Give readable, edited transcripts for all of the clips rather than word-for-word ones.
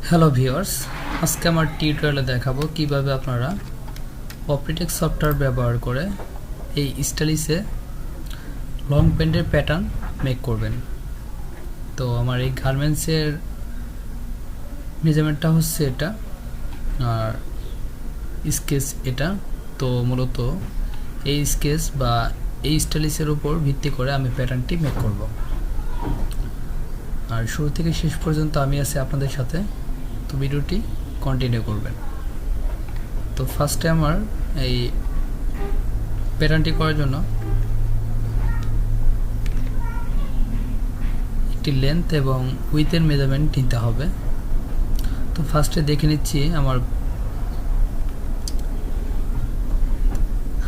Hello viewers, আজকে আমার টিউটোরিয়ালে দেখাবো কিভাবে আপনারা অপটিটেক্স সফটওয়্যার ব্যবহার করে এই স্টাইলিশে লং প্যান্টের প্যাটার্ন মেক করবেন। তো আমার এই গার্মেন্টসের মেজারমেন্টটা হচ্ছে এটা আর স্কেচ এটা। তো মূলত এই স্কেচ বা এই স্টাইলিশের উপর ভিত্তি করে আমি প্যাটার্নটি মেক করব। আর শুরু থেকে শেষ পর্যন্ত আমি আছি আপনাদের সাথে, তো ভিডিওটি কন্টিনিউ করবেন। তো ফার্স্টে আমার এই প্যাটার্নটি করার জন্য একটি লেন্থ এবং উইথের মেজারমেন্ট নিতে হবে। তো ফার্স্টে দেখে নিচ্ছি আমার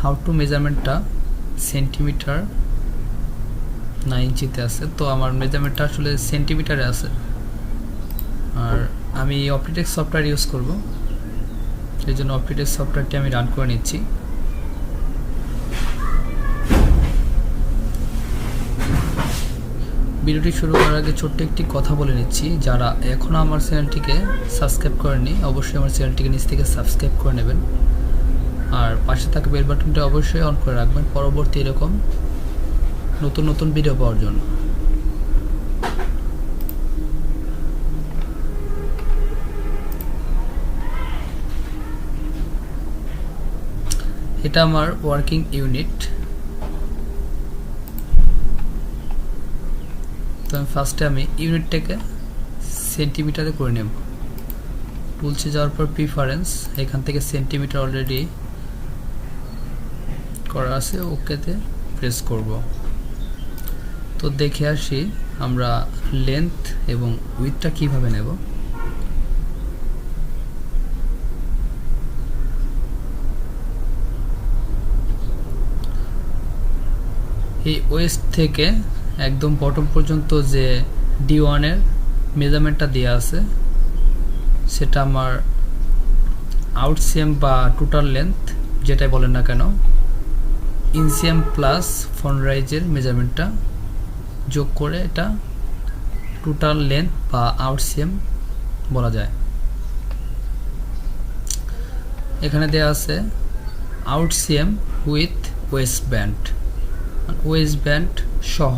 হাউ টু মেজারমেন্টটা সেন্টিমিটার 9 ইঞ্চিতে আছে। তো আমার মেজারমেন্টটা আসলে সেন্টিমিটারে আছে, আর আমি অপটিটেক্স সফটওয়্যার ইউজ করব, সেই জন্য অপটিটেক্স সফটওয়্যারটি আমি রান করে নিচ্ছি। ভিডিওটি শুরু করার আগে ছোট্ট একটি কথা বলে নিচ্ছি, যারা এখনও আমার চ্যানেলটিকে সাবস্ক্রাইব করেননি অবশ্যই আমার চ্যানেলটিকে নিচ থেকে সাবস্ক্রাইব করে নেবেন, আর পাশে থাকা বেল বাটনটি অবশ্যই অন করে রাখবেন পরবর্তী এরকম নতুন নতুন ভিডিও পাওয়ার জন্য। এটা আমার ওয়ার্কিং ইউনিট। তো ফার্স্টে আমি ইউনিটটাকে সেন্টিমিটারে করে নেব। টুলসে যাওয়ার পর প্রিফারেন্স, এখান থেকে সেন্টিমিটার অলরেডি করা আছে, ওকেতে প্রেস করব। তো দেখে আসি আমরা লেন্থ এবং উইথটা কিভাবে নেব। এই ওয়েস্ট থেকে একদম বটম পর্যন্ত যে D1 এর মেজারমেন্টটা দেওয়া আছে সেটা আমার আউটসিএম বা টোটাল লেন্থ যেটাই বলেন না কেন, ইনসিএম প্লাস ফন্ট রাইজের মেজারমেন্টটা যোগ করে এটা টোটাল লেন্থ বা আউটসিএম বলা যায়। এখানে দেওয়া আছে আউটসিএম উইথ ওয়েস্ট ব্যান্ড সহ।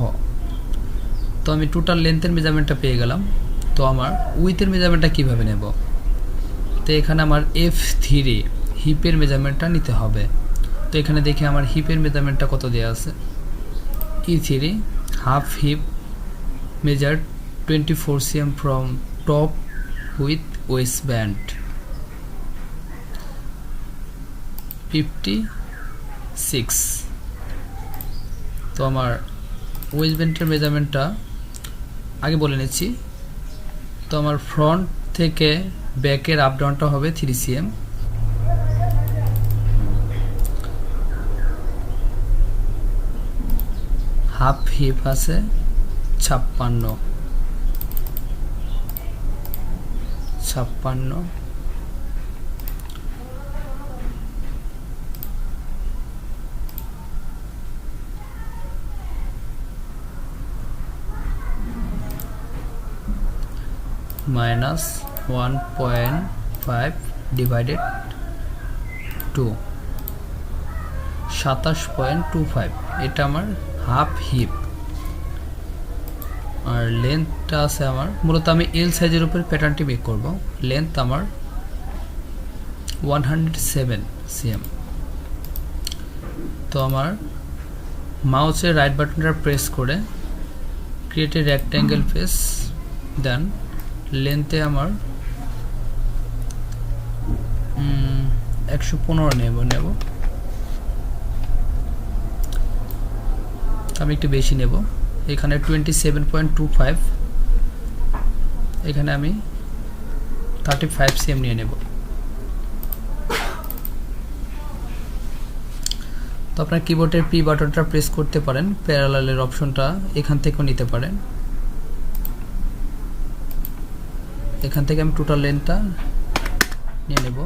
তো আমি টোটাল লেন্থের মেজারমেন্টটা পেয়ে গেলাম। তো আমার উইথের মেজারমেন্টটা কিভাবে নেব, তো এখানে আমার F3 হিপের মেজারমেন্টটা নিতে হবে। তো এখানে দেখি আমার হিপের মেজারমেন্টটা কত দেওয়া আছে। E3 half hip measure 24 cm from top with waist band 56। তো আমার ওয়েস্ট ব্যান্ডের মেজারমেন্টটা আগে বলে নিচ্ছি। তো আমার ফ্রন্ট থেকে ব্যাকের আপ ডাউনটা হবে 3 cm। হাফ হিপ আছে 56। Minus 1.5 divided 2 27.25। এটা আমার হাফ হিপ। আর লেন্থটা আছে আমার, মূলত আমি এল সাইজের উপর প্যাটার্নটি মেক করব। লেন্থ আমার 107 cm। তো আমার মাউসের রাইট বাটনটা প্রেস করে ক্রিয়েট এ রেক্ট্যাঙ্গেল ফেস, দেন লেন্থে আমার 115 নেব। আমি একটু বেশি নেব, এখানে 27.25, এখানে আমি 35 cm নিয়ে নেব। তো আপনার কিবোর্ডের পি বাটনটা প্রেস করতে পারেন, প্যারালালের অপশনটা এখান থেকেও নিতে পারেন। এখান থেকে আমি টোটাল লেন্থটা নিয়ে নেব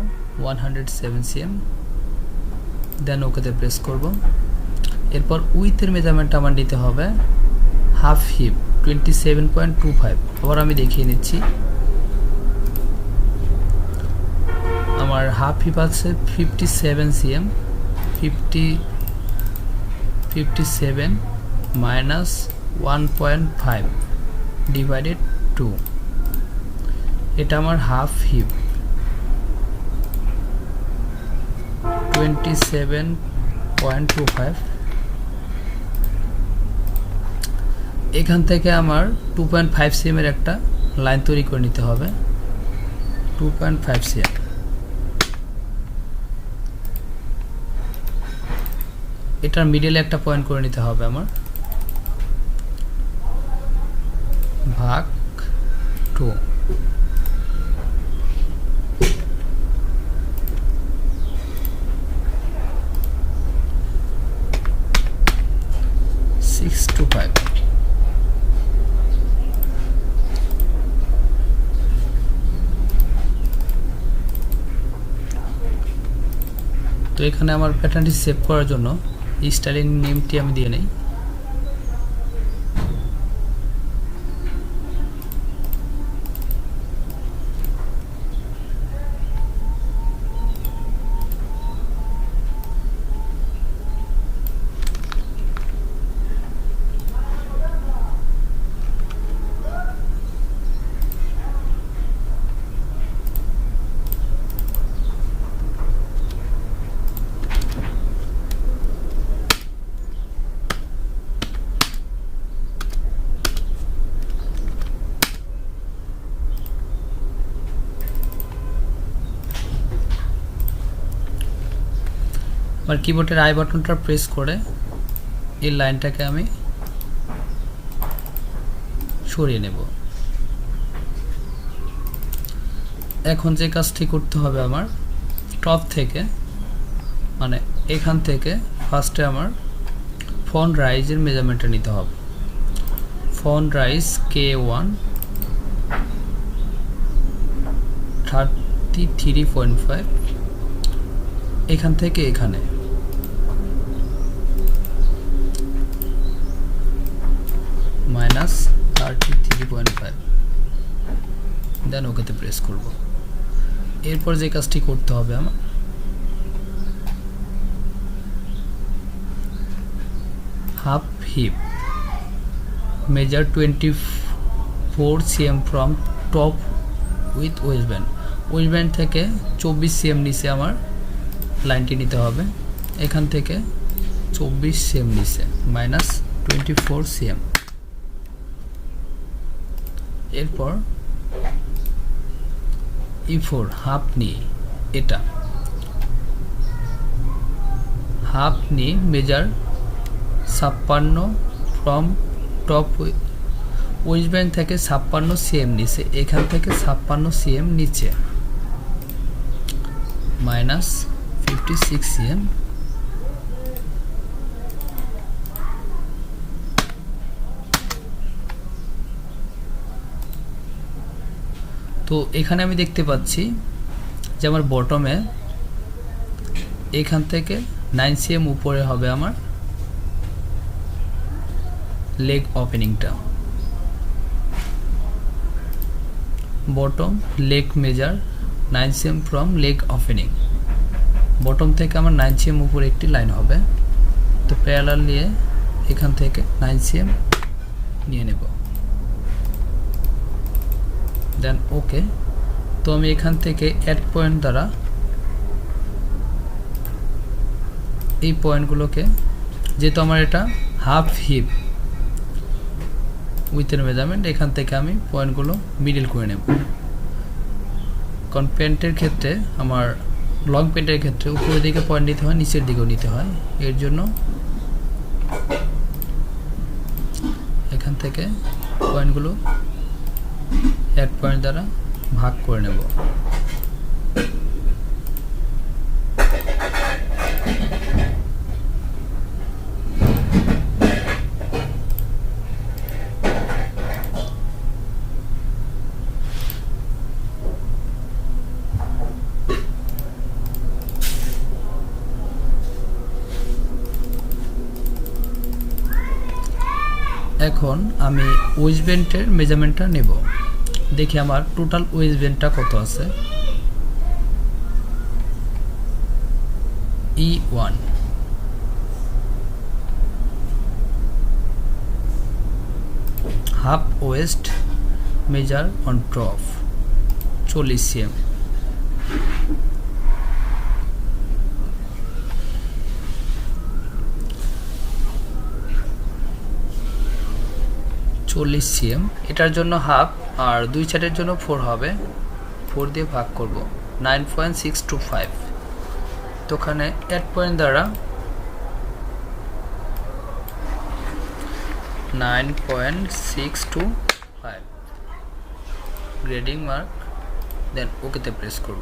107 cm, দেন ওকেতে প্রেস করব। এরপর উইথের মেজারমেন্টটা আমার নিতে হবে হাফ হিপ 27.25। আবার আমি দেখিয়ে নিচ্ছি, আমার হাফ হিপ আছে 57 cm 57 মাইনাস 1.5 ডিভাইডেড 2 এটা আমার হাফ হিপ 27.25 এখান থেকে আমার 2.5 cm এর একটা লাইন তৈরি করে নিতে হবে 2.5 cm এটার মিডলে একটা পয়েন্ট করে নিতে হবে আমার ভাগ 2 6 to 5 তো এখানে আমার প্যাটার্নটি সেভ করার জন্য এই স্টাইলিং নেমটি আমি দিয়ে নেই আমার কিবোর্ডের আই বাটনটা প্রেস করে এই লাইনটাকে আমি সরিয়ে নেব এখন যে কাজটি করতে হবে আমার টপ থেকে মানে এখান থেকে ফার্স্টে আমার ফন্ট রাইজের মেজারমেন্টটা নিতে হবে ফন্ট রাইজ K1 33.5 এখান থেকে এখানে মাইনাস 33.5 দেন ওকেতে প্রেস করব এরপর যে কাজটি করতে হবে আমার half hip measure 24 cm from top with waist band থেকে 24 cm নিচে আমার লাইনটি নিতে হবে এখান থেকে 24 cm নিচে মাইনাস 24 cm এরপর E4 হাফ নিয়ে এটা হাফ নিয়ে measure 56 from top West band থেকে 56 cm নিচে এখান থেকে 56 cm নিচে মাইনাস 56 cm তো এখানে আমি দেখতে পাচ্ছি যে আমার বটমে এখান থেকে 9 cm উপরে হবে আমার লেগ ওপেনিংটা bottom leg measure 9 cm from leg opening bottom থেকে আমার 9 cm উপরে একটি লাইন হবে তো প্যারালাল নিয়ে এখান থেকে 9 cm নিয়ে নেব দেন ওকে তো আমি এখান থেকে অ্যাড পয়েন্ট দ্বারা এই পয়েন্টগুলোকে যেহেতু আমার এটা হাফ হিপ উইথের মেজারমেন্ট এখান থেকে আমি পয়েন্টগুলো মিডল করে নেব কারণ প্যান্টের ক্ষেত্রে আমার লং প্যান্টের ক্ষেত্রে উপরের দিকে পয়েন্ট নিতে হয় নিচের দিকেও নিতে হয় এর জন্য এখান থেকে পয়েন্টগুলো এক পয়েন্ট দ্বারা ভাগ করে নেব এখন আমি ওয়েস্ট ব্যান্ডের মেজারমেন্টটা নেব দেখি আমার টোটাল ওয়েস্ট ব্যান্ডটা কত আছে E1 half waist measure on top 40 cm এটার জন্য হাফ আর দুই সাইডের জন্য 4 হবে 4 দিয়ে ভাগ করব 9.625 তো ওখানে 8 পয়েন্ট দ্বারা 9.625 গ্রেডিং মার্ক দেন ওকেতে প্রেস করব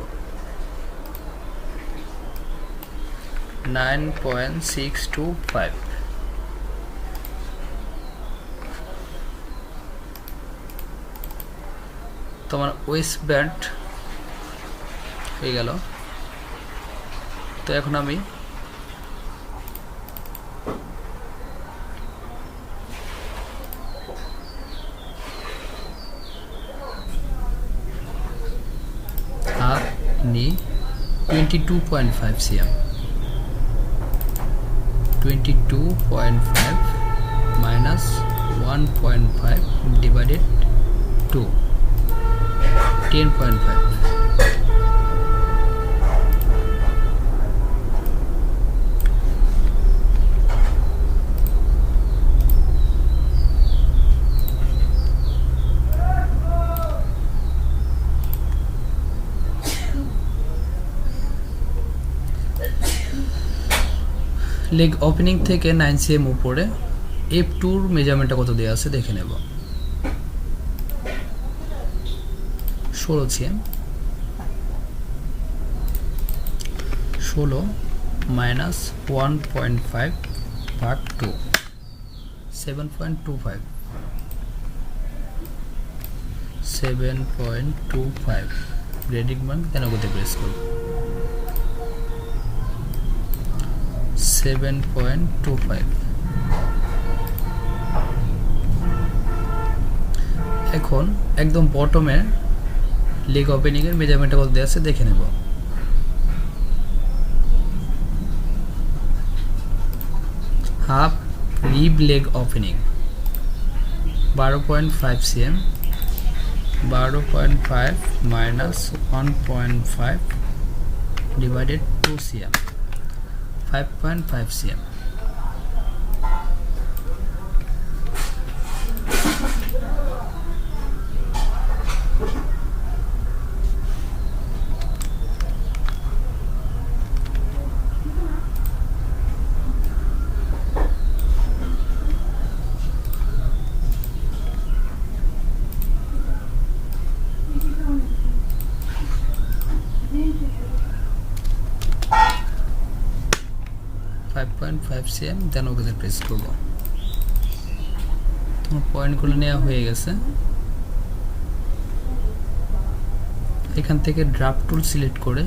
9.625 তোমার ওয়েস্ট ব্যান্ড হয়ে গেল তো এখন আমি হাফ নি 22.5 cm 22.5 minus 1.5 divided 2 10.5 leg opening থেকে 9 cm উপরে F2 এর মেজারমেন্টটা কত দেয়া আছে দেখে নেব 16 cm 16 minus 1.5 ভাগ 2 7.25 গ্রেডিং মান কেন করতে প্রেস করব 7.25 এখন একদম বটমে লেগ ওপেনিং এর মেজারমেন্টটা কত দেয়া আছে দেখে নেব half rib leg opening 12.5 cm 12.5 minus 1.5 divided 2 cm 5.5 cm cm দেন ওকে প্রেস করব তোমার পয়েন্টগুলো নেওয়া হয়ে গেছে এখান থেকে ড্রাফট টুল সিলেক্ট করে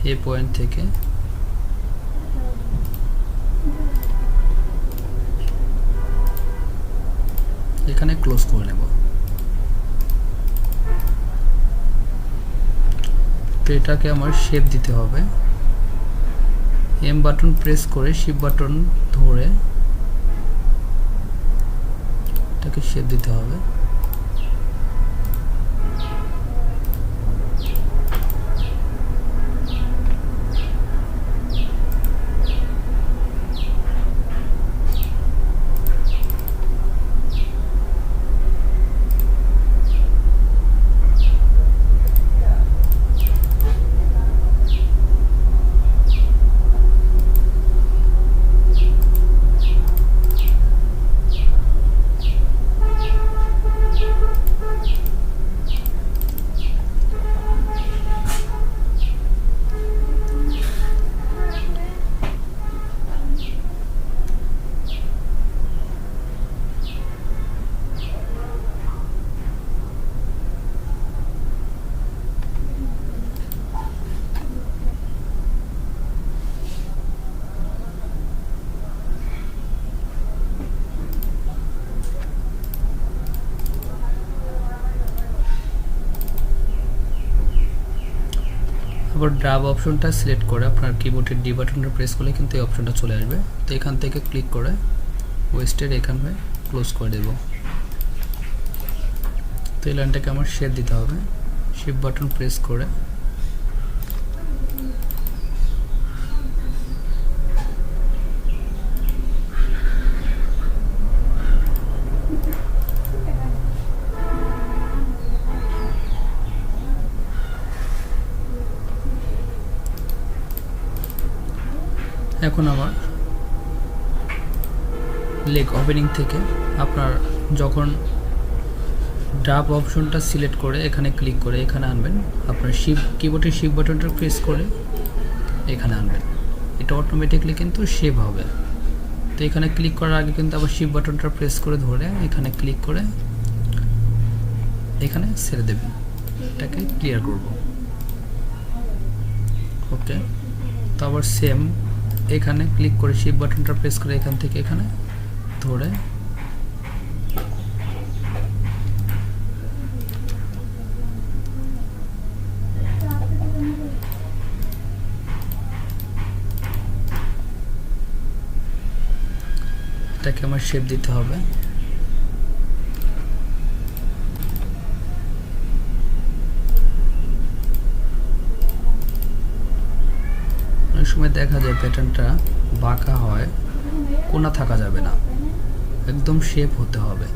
এই পয়েন্ট থেকে এখানে ক্লোজ করে নেব তো এটাকে আমার শেপ দিতে হবে এম বাটন প্রেস করে শিফট বাটন ধরে এটাকে শেপ দিতে হবে তারপর ড্রাব অপশনটা সিলেক্ট করে আপনার কিবোর্ডের ডি বাটনটা প্রেস করলে কিন্তু এই অপশনটা চলে আসবে। তো এখান থেকে ক্লিক করে ওয়েস্টের এখানে ক্লোজ করে দেব। তো এই লাইনটাকে আমার শেড দিতে হবে, শিফট বাটন প্রেস করে এখন আমার লেগ ওপেনিং থেকে আপনার যখন ড্রাব অপশনটা সিলেক্ট করে এখানে ক্লিক করে এখানে আনবেন, আপনার কিবোর্ডের শিফট বাটনটা প্রেস করে এখানে আনবেন, এটা অটোমেটিকলি কিন্তু সেভ হবে। তো এখানে ক্লিক করার আগে কিন্তু আবার শিফট বাটনটা প্রেস করে ধরে এখানে ক্লিক করে এখানে ছেড়ে দেবেন, এটাকে ক্লিয়ার করব। ওকে, তো আবার সেম এখানে ক্লিক করে শিফট বাটনটা প্রেস করে এখান থেকে এখানে ধরে এটাকে আমার শেপ দিতে হবে। অনেক সময় দেখা যায় প্যাটার্নটা বাঁকা হয়, কোণা থাকা যাবে না, একদম শেপ হতে হবে।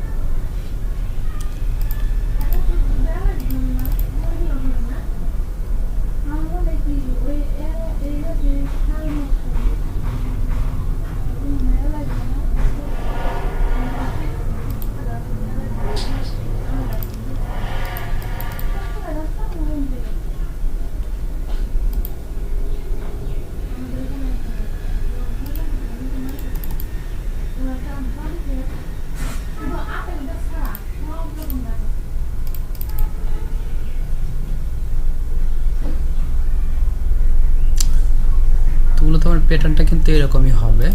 মূলত আমার প্যাটার্নটা কিন্তু এরকমই হবে,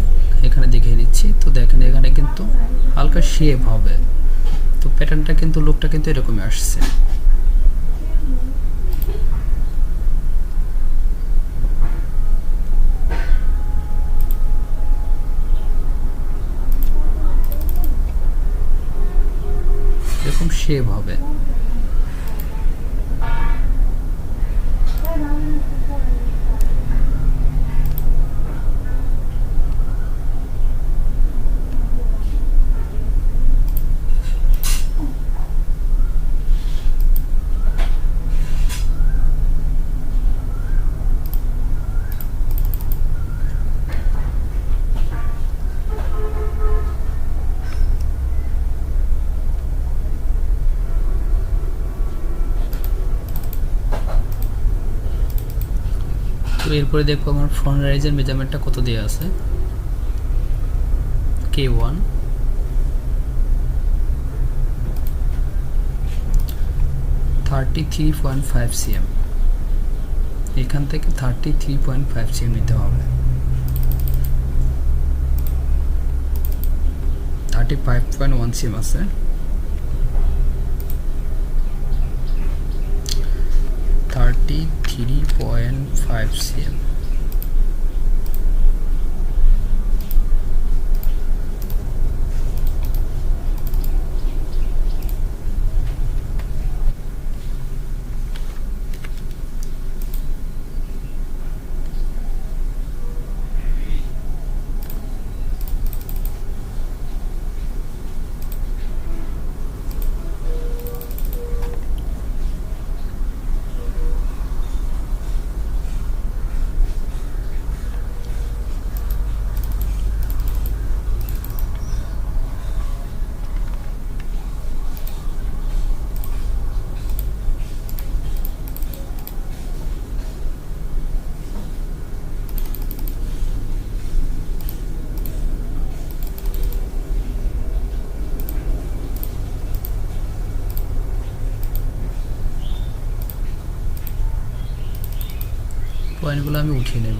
এখানে দেখিয়ে নিচ্ছি। তো দেখেন এখানে কিন্তু হালকা শেপ হবে, তো প্যাটার্নটা কিন্তু লুকটা কিন্তু এরকমই আসছে। এরকম শেপ হবে। তো এরপরে দেখবো আমার ফ্রন্ট রাইজের মেজারমেন্টটা কত দেওয়া আছে। K1 33.5 cm, এখান থেকে 33.5 cm নিতে হবে। 35.1 cm আছে, 33.5 cm। পয়েন্টগুলো আমি উঠিয়ে নেব।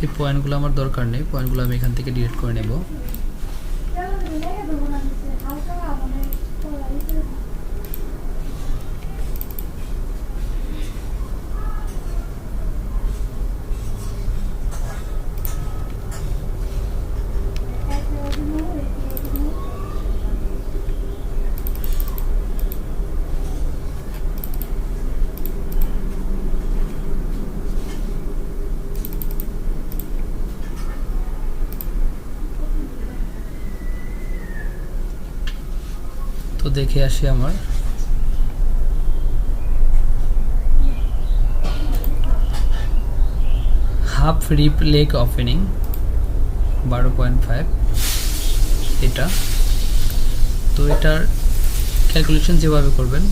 এই পয়েন্টগুলো আমার দরকার নেই, পয়েন্টগুলো আমি এখান থেকে ডিলিট করে নেব। তো দেখে আসি আমার হাফ রিপ লেগ ওপেনিং 12.5 এটা। তো এটার ক্যালকুলেশন যেভাবে করবেন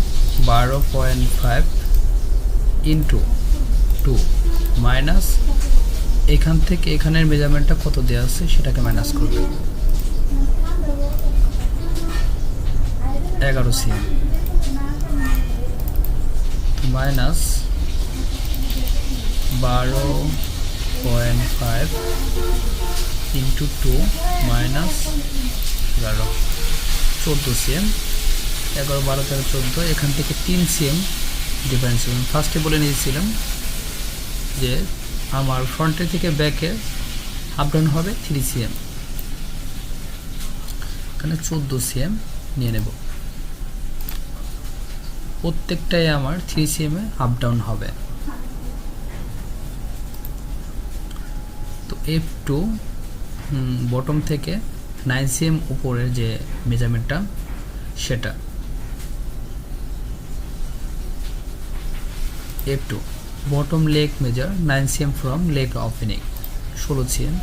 12.5 ইন্টু 2 মাইনাস এখান থেকে এখানের মেজারমেন্টটা কত দেওয়া আছে সেটাকে মাইনাস করবেন 11 cm minus 12.5 into 2 minus 11 14 cm 11 12 13 14 এখান থেকে 3 cm ডিফারেন্স। ফার্স্টে বলে নিয়েছিলাম যে আমার ফ্রন্টে থেকে ব্যাকে আপ ডাউন হবে 3 cm, এখানে 14 cm নিয়ে নেব। প্রত্যেকটাই আমার 3 cm এ আপ ডাউন হবে। তো F2 বটম থেকে 9 cm উপরের যে মেজারমেন্টটা সেটা F2 bottom leg measure 9 cm from leg opening 16 cm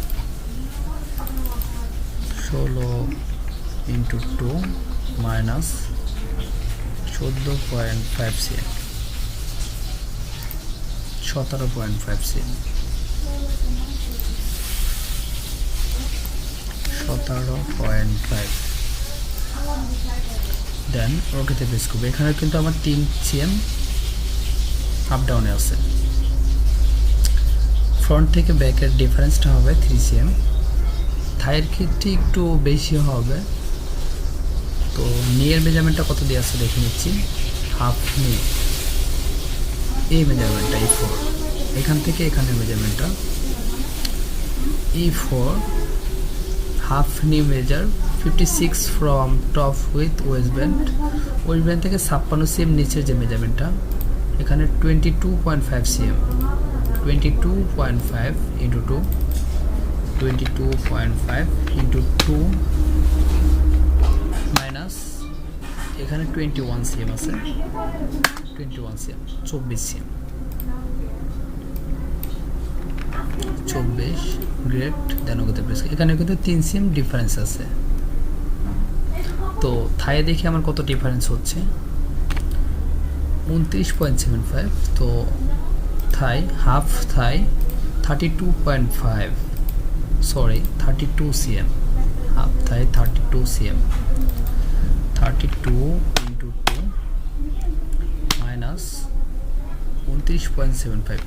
16 into 2 minus 14.5 cm 17.5 cm 17.5 then ওকেতে প্রেস করব। এখানে কিন্তু আমার 3 cm আপ ডাউনে আছে। ফ্রন্ট থেকে ব্যাকের ডিফারেন্সটা হবে 3 cm, থাইয়ের ক্ষেত্রে একটু বেশি হবে। তো নিয়ের মেজারমেন্টটা কত দিয়ে আছে দেখে নিচ্ছি। হাফ নি এই মেজারমেন্টটা E4, এখান থেকে এখানের মেজারমেন্টটা E4 হাফ নি measure 56 from top with waist band থেকে 56 cm নিচের যে মেজারমেন্টটা এখানে 22.5 cm 22.5 ইন্টু 2 22.5 ইন্টু 2 মাইনাস এখানে 21 cm আছে 21 cm 24 cm 24 গ্রেট দেন ওকে প্রেস। এখানে কিন্তু 3 cm ডিফারেন্স আছে। তো থাইয়ে দেখি আমার কত ডিফারেন্স হচ্ছে 29.75। তো thigh half thigh 32.5 sorry 32 cm half thigh 32 cm 32 into 2 minus 29.75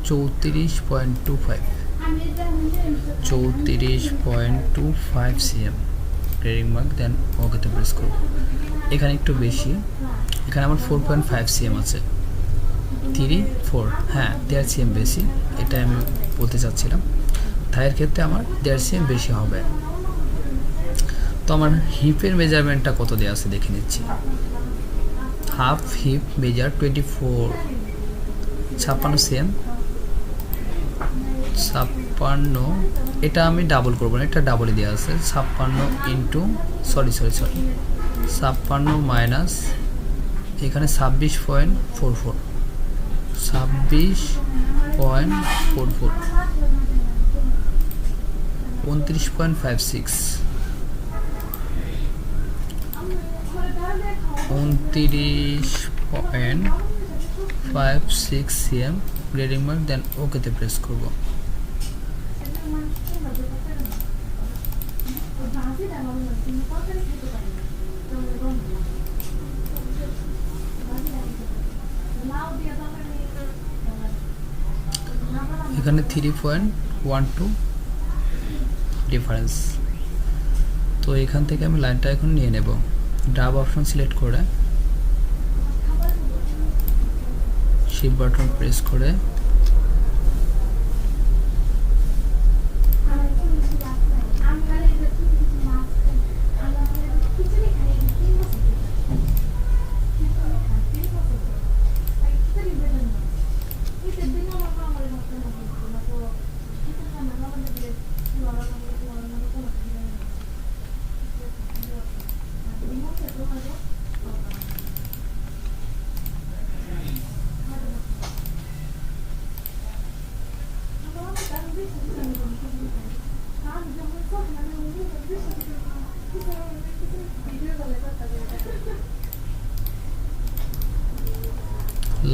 34.25 34.25 cm grading mark then ওকেতে প্রেস করব। এখানে একটু বেশি, এখানে আমার 4.5 cm আছে 3 4 হ্যাঁ 1.5 cm বেশি, এটা আমি বলতে চাচ্ছিলাম। থাইয়ের ক্ষেত্রে আমার 1.5 cm বেশি হবে। তো আমার হিপের মেজারমেন্টটা কত দেওয়া আছে দেখে নিচ্ছি। হাফ হিপ মেজার 56 cm 56, এটা আমি ডাবল করবো না, এটা ডাবলই দেওয়া আছে 56 ইন্টু সরি 56 মাইনাস এখানে 26.44 26.44 29.56 29.56 cm গ্রেডিং মার্ক দেন ওকেতে প্রেস করব। এখানে 3.12 ডিফারেন্স। তো এখান থেকে আমি লাইনটা এখন নিয়ে নেব। ডাব অপশন সিলেক্ট করে শিফট বাটন প্রেস করে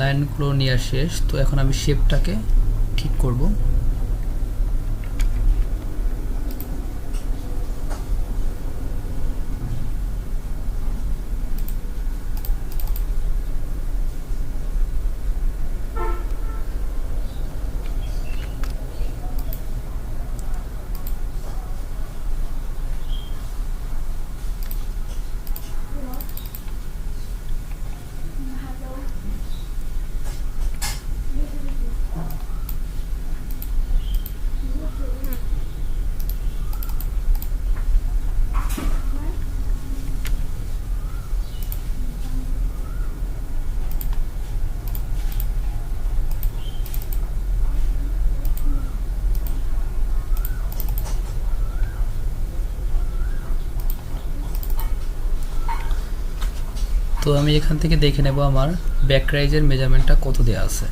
লাইনগুলো নেওয়া শেষ। তো এখন আমি শেপটাকে ঠিক করব। তো আমি এখান থেকে দেখে নেব আমার ব্যাক রাইজের মেজারমেন্টটা কত দেয়া আছে।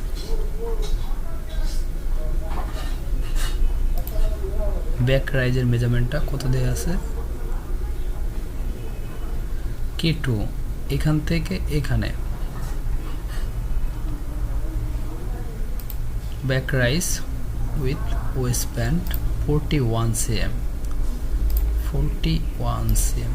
ব্যাক রাইজের মেজারমেন্টটা কত দেয়া আছে। K2 এখান থেকে এখানে back rise with waist band 41 cm 41 cm।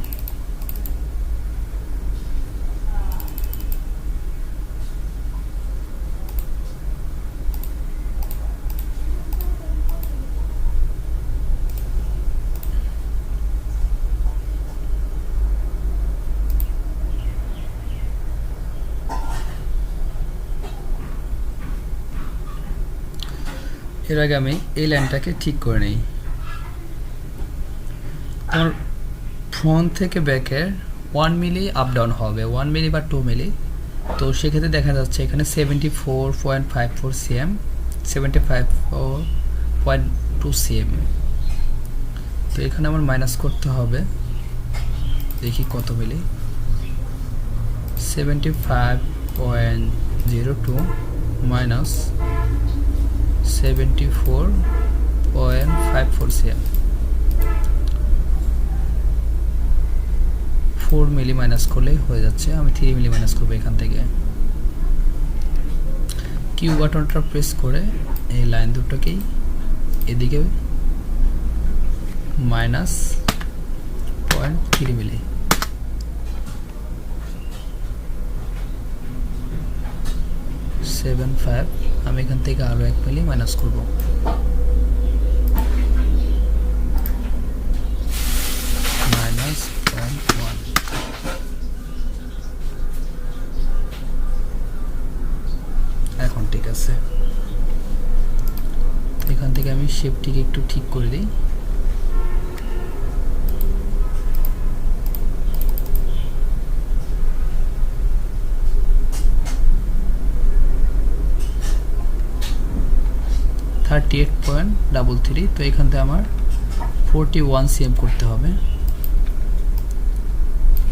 এর আগে আমি এই লাইনটাকে ঠিক করে নেই। আমার ফ্রন্ট থেকে ব্যাকের 1 মিলি আপ ডাউন হবে, 1 মিলি বা 2 মিলি। তো সেক্ষেত্রে দেখা যাচ্ছে এখানে 74.54 cm 75.2 cm। তো এখানে আমার মাইনাস করতে হবে, দেখি কত মিলি। 75.02 মাইনাস 74.54 cm, 4 মিলি মাইনাস করলে হয়ে যাচ্ছে। আমি 3 মিলি মাইনাস করবো এখান থেকে। কিউ বাটনটা প্রেস করে এই লাইন দুটোকেই এদিকে মাইনাস 0.3 মিলি। আমি এখান থেকে আরো 1 মিলি মাইনাস করব। মাইনাস 0.1। এখন ঠিক আছে। এখান থেকে আমি শেপটিকে একটু ঠিক করে দিই। $38.33। তো এখান থেকে আমার 41 cm করতে হবে।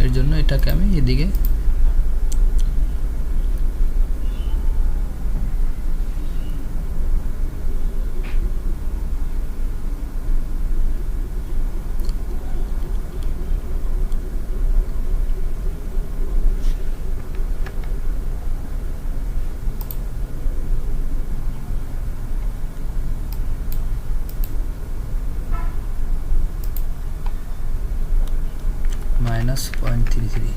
এর জন্য এটাকে আমি এদিকে -0.33।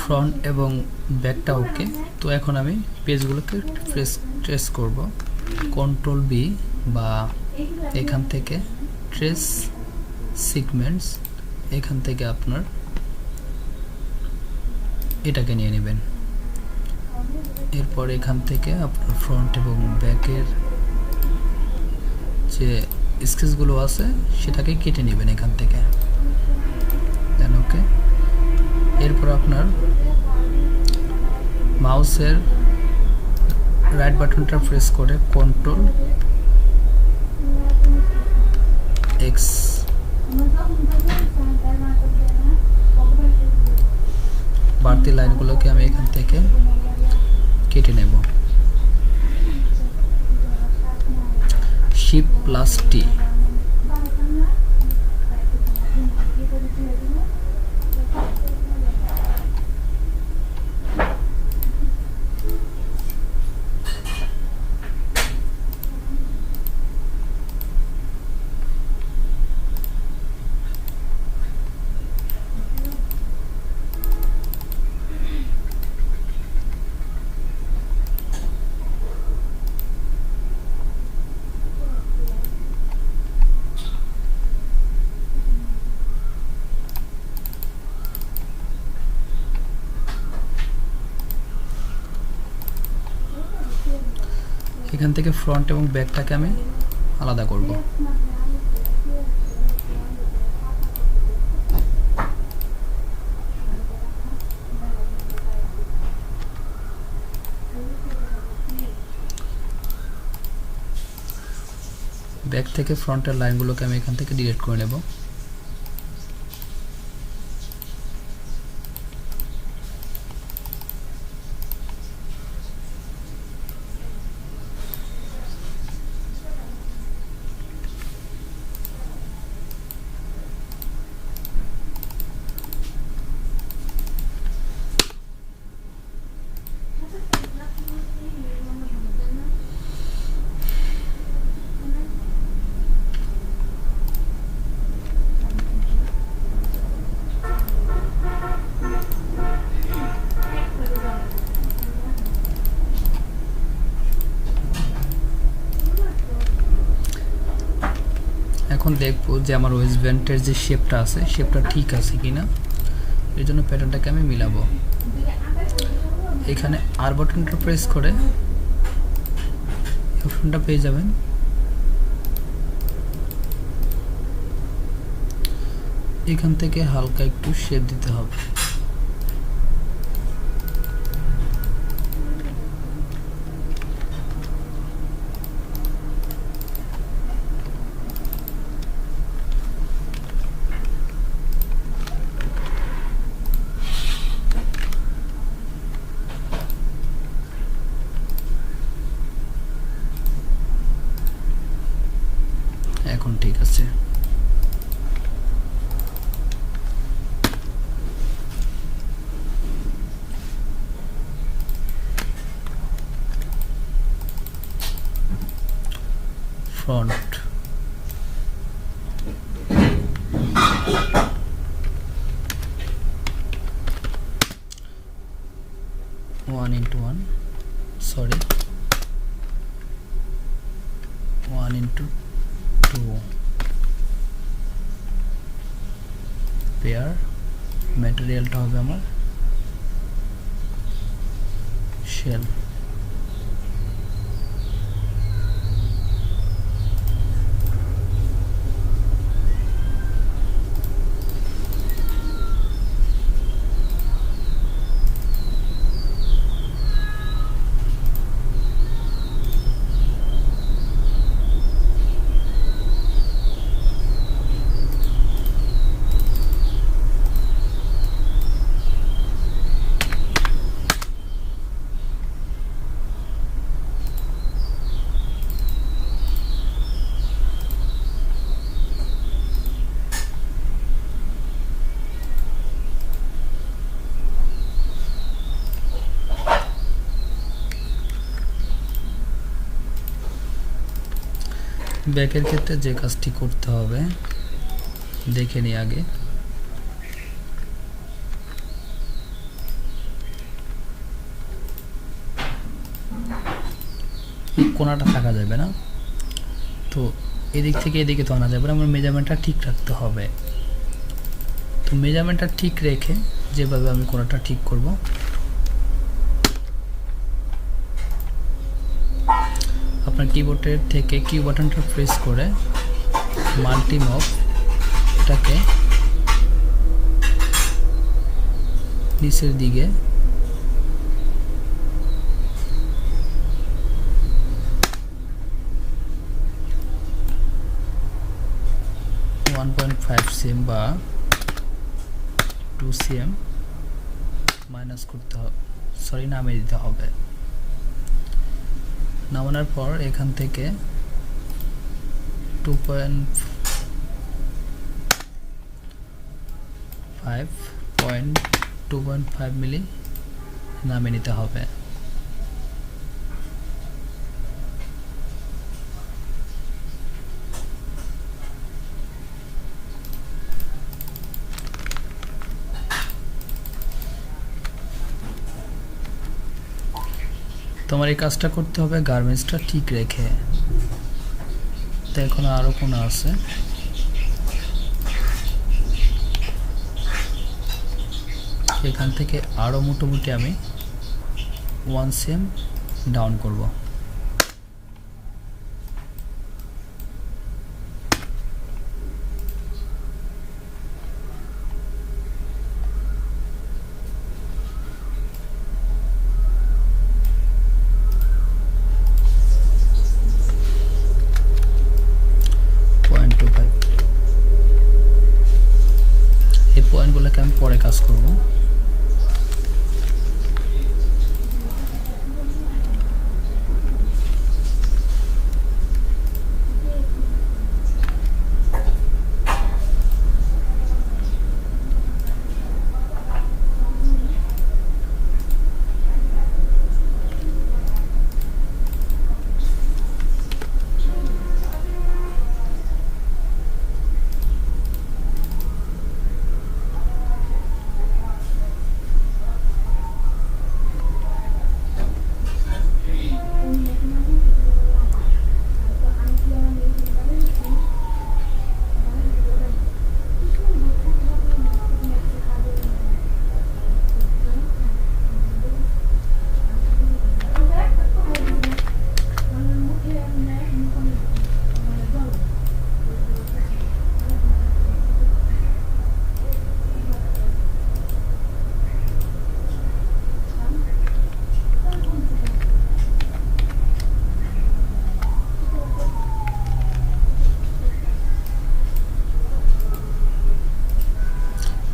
ফ্রন্ট এবং ব্যাকটা ওকে। তো এখন আমি পেজগুলোকে ট্রেস করব, কন্ট্রোল বি বা এখান থেকে ট্রেস সিগমেন্টস, এখান থেকে আপনার এটাকে নিয়ে নেবেন। এরপর এখান থেকে আপনার ফ্রন্ট এবং ব্যাকের যে স্কেচগুলো আছে সেটাকে কেটে নেবেন এখান থেকে, দেন ওকে। এরপর আপনার মাউসের রাইট বাটনটা প্রেস করে কন্ট্রোল এক্স, বাড়তি লাইনগুলোকে আমি এখান থেকে কেটে নেব। শিফট প্লাস টি, এখান থেকে ফ্রন্ট এবং ব্যাকটাকে আমি আলাদা করব। ব্যাক থেকে ফ্রন্টের লাইনগুলোকে আমি এখান থেকে ডিলিট করে নেব। এখন দেখব যে আমার ওয়েস্টব্যান্ডের যে শেপটা আছে শেপটা ঠিক আছে কিনা, এর জন্য প্যাটার্নটাকে আমি মিলাবো। এখানে আর বাটনটা প্রেস করে অপশনটা পেয়ে যাবেন। এখান থেকে হালকা একটু শেপ দিতে হবে। এখন ঠিক আছে। Front, one into one, sorry 1:2 pair. ম্যাটেরিয়ালটা হবে আমার শেল। ব্যাকের ক্ষেত্রে যে কাজটি করতে হবে দেখে নিই আগে। এই কোণাটা থাকা যাবে না। তো এদিক থেকে এদিকে তো আনা যাবে না, আমার মেজারমেন্টটা ঠিক রাখতে হবে। তো মেজারমেন্টটা ঠিক রেখে যেভাবে আমি কোণাটা ঠিক করব, আপনার কিবোর্ডের থেকে কিউ বাটনটা প্রেস করে মাল্টিমপ এটাকে নিচের দিকে 1.5 cm বা 2 cm মাইনাস করতে হবে, সরি নামিয়ে দিতে হবে। নামানোর পর এখান থেকে 2.5 মিলি নামিয়ে নিতে হবে। তোমার এই কাজটা করতে হবে গার্মেন্টসটা ঠিক রেখে। তো এখন আরো কোণা আছে, এখান থেকে আরো মোটামুটি আমি 1 cm ডাউন করব। এই পয়েন্টগুলোকে আমি পরে কাজ করব।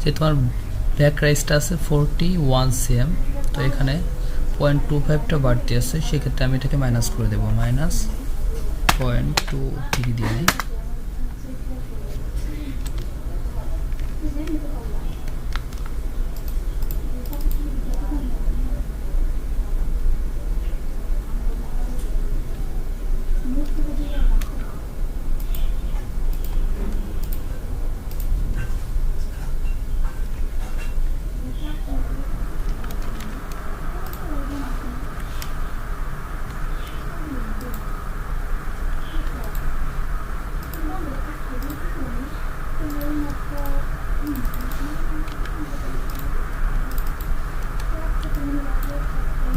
যে তোমার ব্যাক রাইসটা আছে 41 cm, তো এখানে 0.25টা বাড়তি আছে, সেক্ষেত্রে আমি এটাকে মাইনাস করে দেবো, -0.2 ডিগ্রি দিয়ে দিই।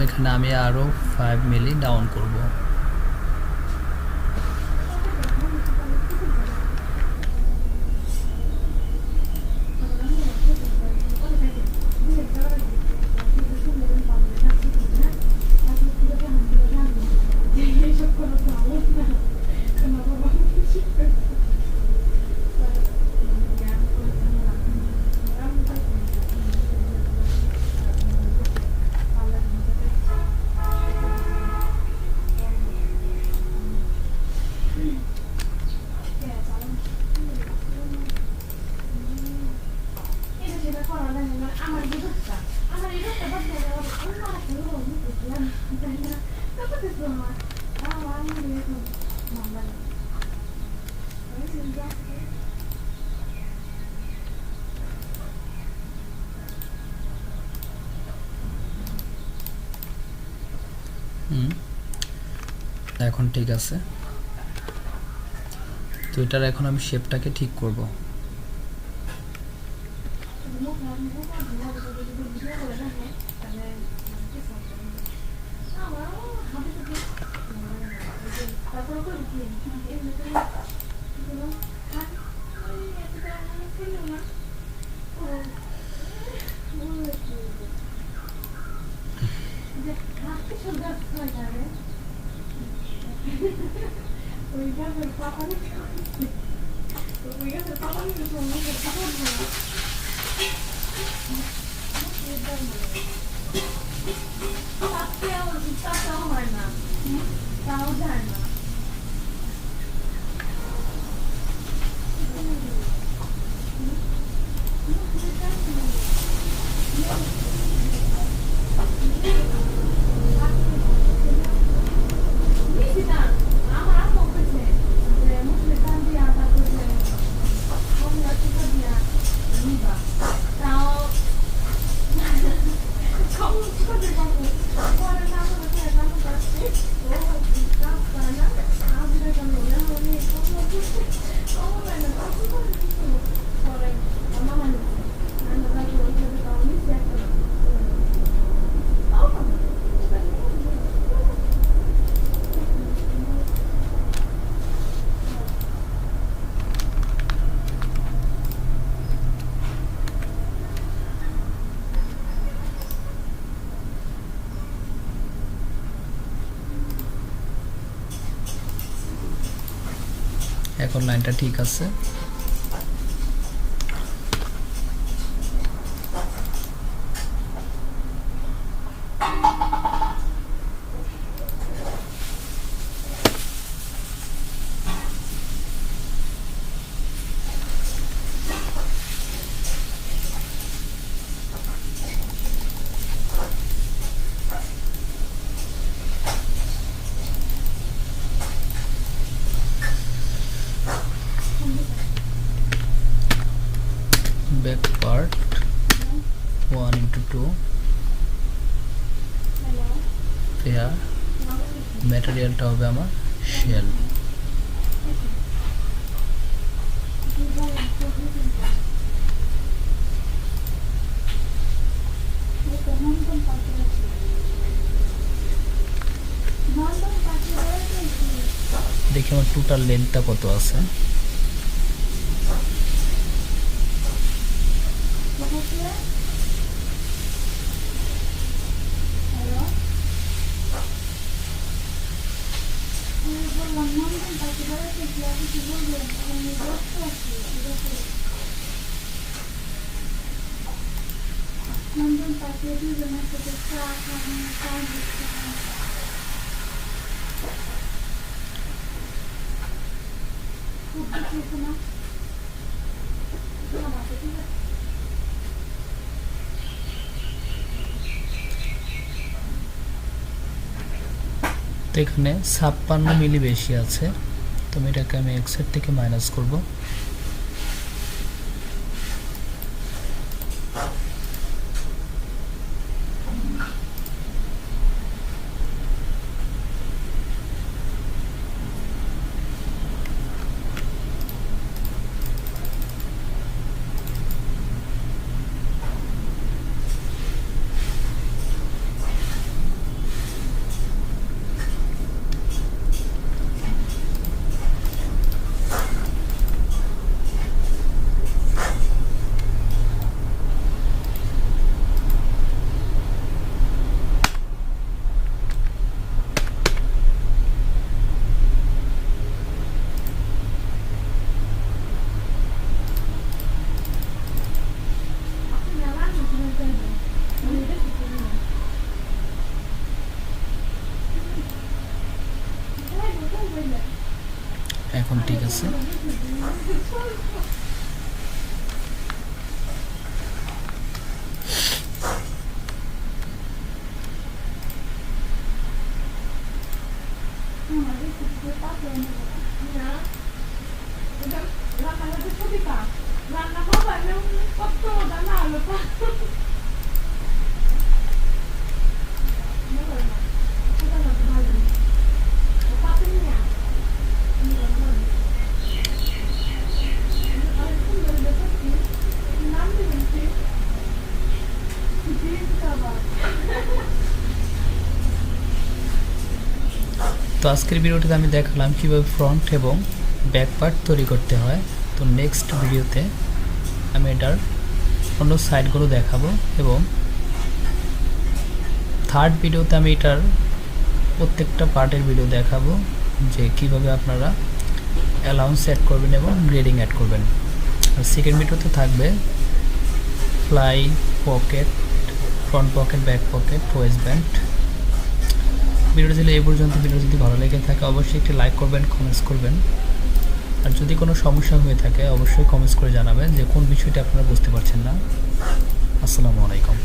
এখানে আমি আরো 5 মিলি ডাউন করব। এখন ঠিক আছে। তো এটার এখন আমি শেপটাকে ঠিক করব। এখন লাইনটা ঠিক আছে। back part 1:2 পেয়ার ম্যাটেরিয়ালটা হবে আমার শেল। দেখি আমার টোটাল লেন্থটা কত আছে। তো এখানে 56 মিলি বেশি আছে, তো এটাকে আমি এক্স এর থেকে মাইনাস করব। এখন ঠিক আছে। তো আজকের ভিডিওটিতে আমি দেখালাম কীভাবে ফ্রন্ট এবং ব্যাক পার্ট তৈরি করতে হয়। তো নেক্সট ভিডিওতে আমি এটার অন্য সাইডগুলো দেখাবো এবং থার্ড ভিডিওতে আমি এটার প্রত্যেকটা পার্টের ভিডিও দেখাবো যে কিভাবে আপনারা অ্যালাউন্স অ্যাড করবেন এবং গ্রেডিং অ্যাড করবেন। আর সেকেন্ড ভিডিওতে থাকবে fly, pocket, front pocket, back pocket, waist band. ভিডিওটা ছিল এই পর্যন্ত। ভিডিও যদি ভালো লেগে থাকে অবশ্যই একটি লাইক করবেন, কমেন্টস করবেন। আর যদি কোনো সমস্যা হয়ে থাকে অবশ্যই কমেন্টস করে জানাবেন যে কোন বিষয়টা আপনারা বুঝতে পারছেন না। আসসালামু আলাইকুম।